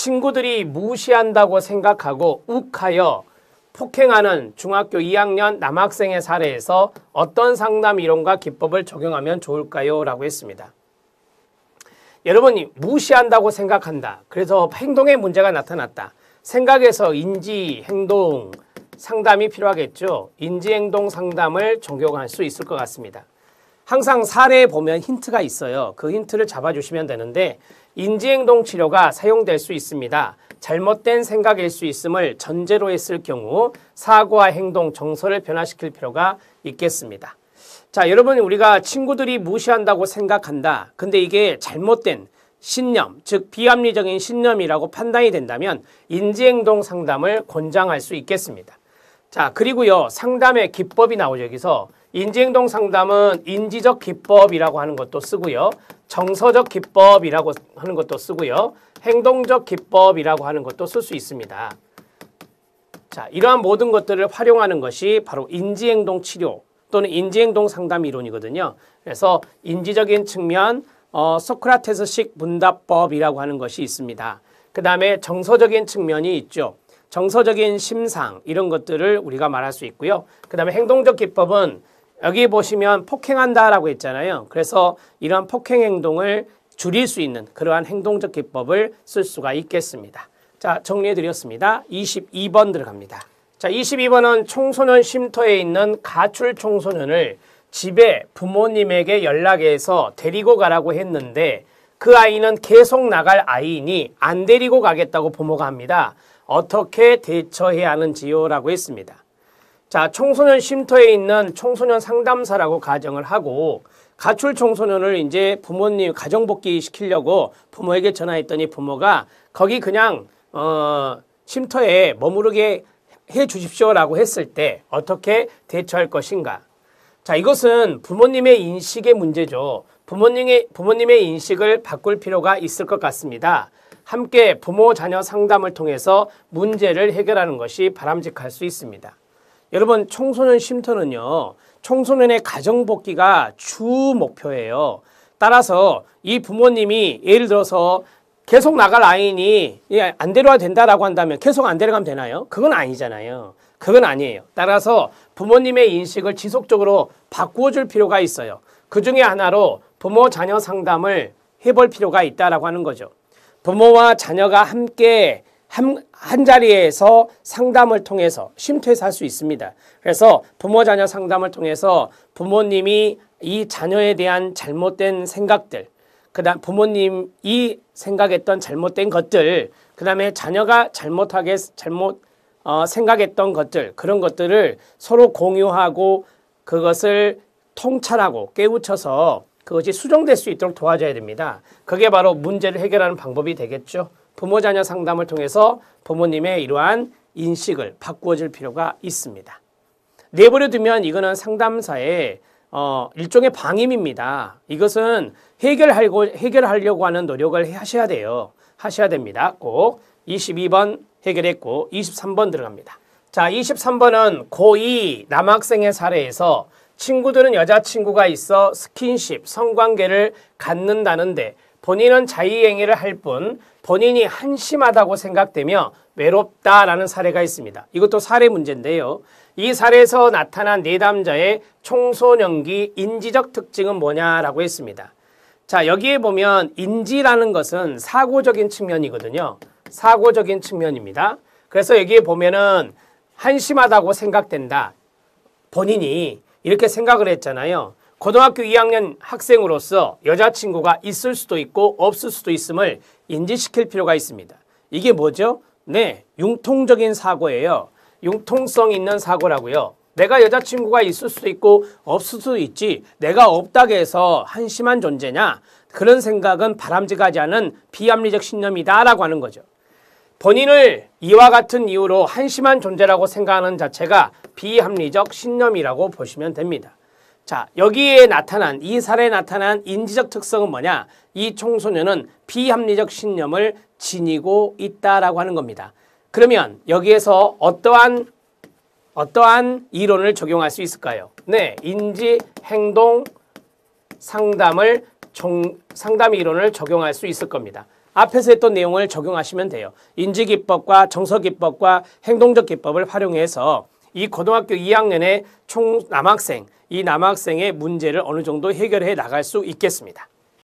친구들이 무시한다고 생각하고 욱하여 폭행하는 중학교 2학년 남학생의 사례에서 어떤 상담 이론과 기법을 적용하면 좋을까요? 라고 했습니다. 여러분이 무시한다고 생각한다. 그래서 행동에 문제가 나타났다. 생각에서 인지, 행동, 상담이 필요하겠죠. 인지, 행동 상담을 적용할 수 있을 것 같습니다. 항상 사례에 보면 힌트가 있어요. 그 힌트를 잡아주시면 되는데 인지행동 치료가 사용될 수 있습니다. 잘못된 생각일 수 있음을 전제로 했을 경우 사고와 행동, 정서를 변화시킬 필요가 있겠습니다. 자, 여러분 우리가 친구들이 무시한다고 생각한다. 근데 이게 잘못된 신념, 즉 비합리적인 신념이라고 판단이 된다면 인지행동 상담을 권장할 수 있겠습니다. 자, 그리고요. 상담의 기법이 나오죠. 여기서 인지행동 상담은 인지적 기법이라고 하는 것도 쓰고요. 정서적 기법이라고 하는 것도 쓰고요. 행동적 기법이라고 하는 것도 쓸 수 있습니다. 자, 이러한 모든 것들을 활용하는 것이 바로 인지행동 치료 또는 인지행동 상담 이론이거든요. 그래서 인지적인 측면, 소크라테스식 문답법이라고 하는 것이 있습니다. 그 다음에 정서적인 측면이 있죠. 정서적인 심상 이런 것들을 우리가 말할 수 있고요. 그 다음에 행동적 기법은 여기 보시면 폭행한다라고 했잖아요. 그래서 이런 폭행 행동을 줄일 수 있는 그러한 행동적 기법을 쓸 수가 있겠습니다. 자, 정리해 드렸습니다. 22번 들어갑니다. 자, 22번은 청소년 쉼터에 있는 가출 청소년을 집에 부모님에게 연락해서 데리고 가라고 했는데 그 아이는 계속 나갈 아이이니 안 데리고 가겠다고 부모가 합니다. 어떻게 대처해야 하는지요? 라고 했습니다. 자, 청소년 쉼터에 있는 청소년 상담사라고 가정을 하고 가출 청소년을 이제 부모님 가정복귀 시키려고 부모에게 전화했더니 부모가 거기 그냥 쉼터에 머무르게 해 주십시오라고 했을 때 어떻게 대처할 것인가? 자, 이것은 부모님의 인식의 문제죠. 부모님의 인식을 바꿀 필요가 있을 것 같습니다. 함께 부모 자녀 상담을 통해서 문제를 해결하는 것이 바람직할 수 있습니다. 여러분, 청소년 쉼터는요, 청소년의 가정복귀가 주 목표예요. 따라서 이 부모님이 예를 들어서 계속 나갈 아이니 안 데려와도 된다라고 한다면 계속 안 데려가면 되나요? 그건 아니잖아요. 그건 아니에요. 따라서 부모님의 인식을 지속적으로 바꾸어줄 필요가 있어요. 그 중에 하나로 부모 자녀 상담을 해볼 필요가 있다라고 하는 거죠. 부모와 자녀가 함께 한 자리에서 상담을 통해서 쉼터에서 할 수 있습니다. 그래서 부모 자녀 상담을 통해서 부모님이 이 자녀에 대한 잘못된 생각들, 그다음 부모님이 생각했던 잘못된 것들, 그다음에 자녀가 생각했던 것들, 그런 것들을 서로 공유하고 그것을 통찰하고 깨우쳐서 그것이 수정될 수 있도록 도와줘야 됩니다. 그게 바로 문제를 해결하는 방법이 되겠죠. 부모 자녀 상담을 통해서 부모님의 이러한 인식을 바꾸어줄 필요가 있습니다. 내버려 두면 이거는 상담사의 일종의 방임입니다. 이것은 해결하려고 하는 노력을 하셔야 돼요. 하셔야 됩니다. 꼭 22번 해결했고 23번 들어갑니다. 자, 23번은 고2 남학생의 사례에서 친구들은 여자친구가 있어 스킨십, 성관계를 갖는다는데 본인은 자의행위를 할 뿐 본인이 한심하다고 생각되며 외롭다라는 사례가 있습니다. 이것도 사례 문제인데요. 이 사례에서 나타난 내담자의 청소년기 인지적 특징은 뭐냐라고 했습니다. 자, 여기에 보면 인지라는 것은 사고적인 측면이거든요. 사고적인 측면입니다. 그래서 여기에 보면은 한심하다고 생각된다. 본인이 이렇게 생각을 했잖아요. 고등학교 2학년 학생으로서 여자친구가 있을 수도 있고 없을 수도 있음을 인지시킬 필요가 있습니다. 이게 뭐죠? 네, 융통적인 사고예요. 융통성 있는 사고라고요. 내가 여자친구가 있을 수도 있고 없을 수도 있지. 내가 없다고 해서 한심한 존재냐? 그런 생각은 바람직하지 않은 비합리적 신념이다라고 하는 거죠. 본인을 이와 같은 이유로 한심한 존재라고 생각하는 자체가 비합리적 신념이라고 보시면 됩니다. 자, 여기에 나타난 이 사례에 나타난 인지적 특성은 뭐냐? 이 청소년은 비합리적 신념을 지니고 있다라고 하는 겁니다. 그러면 여기에서 어떠한 이론을 적용할 수 있을까요? 네, 인지 행동 상담 이론을 적용할 수 있을 겁니다. 앞에서 했던 내용을 적용하시면 돼요. 인지기법과 정서기법과 행동적 기법을 활용해서 이 고등학교 2학년의 총 남학생, 이 남학생의 문제를 어느 정도 해결해 나갈 수 있겠습니다.